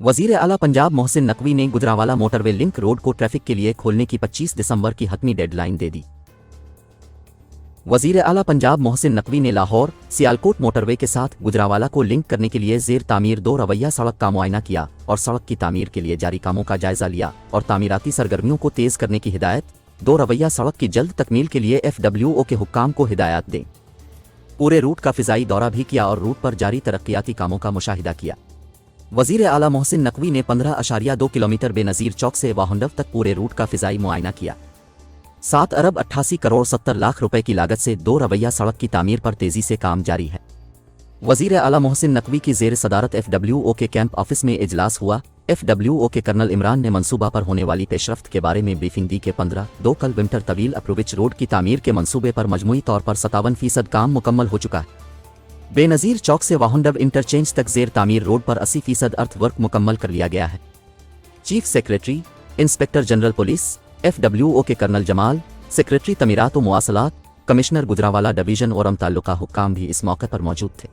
वजीर आला पंजाब मोहसिन नकवी ने गुजरांवाला मोटरवे लिंक रोड को ट्रैफिक के लिए खोलने की 25 दिसंबर की हतमी डेडलाइन दे दी। वजीर आला पंजाब मोहसिन नकवी ने लाहौर सियालकोट मोटरवे के साथ गुजरांवाला को लिंक करने के लिए जेर तामीर 2 रवैया सड़क का मुआयना किया और सड़क की तामीर के लिए जारी कामों का जायजा लिया और तामीराती सरगर्मियों को तेज करने की हिदायत। 2 रवैया सड़क की जल्द तकमील के लिए FWO के हुक्काम को हिदायत दें। पूरे रूट का फिजाई दौरा भी किया और रूट पर जारी तरक्याती कामों का मुशाहिदा किया। वजीर आला मोहसिन नकवी ने 15.2 किलोमीटर बेनज़ीर चौक से वाहंडव तक पूरे रूट का फिजाई मुआयना किया। 7 अरब 88 करोड़ 70 लाख रुपए की लागत से 2 रवैया सड़क की तामीर पर तेजी से काम जारी है। वजीर आला मोहसिन नकवी की जेर सदारत FWO के कैंप ऑफिस में इजलास हुआ। FWO के कर्नल इमरान ने मंसूबा पर होने वाली पेशरफ्त के बारे में ब्रीफिंग दी कि 15.2 कल विंटर तवील अप्रोविच रोड की तामीर के मंसूबे पर मजमूई तौर पर 57% काम मुकम्मल हो चुका है। बेनज़ीर चौक से वाहंडव इंटरचेंज तक जेर तामीर रोड पर 80% अर्थ वर्क मुकम्मल कर लिया गया है। Chief secretary inspector general police FWO के कर्नल जमाल, सेक्रेटरी तमीरात व मुआसलात, कमिश्नर गुजरांवाला डिवीजन और ताल्लुका हुक्काम भी इस मौके पर मौजूद थे।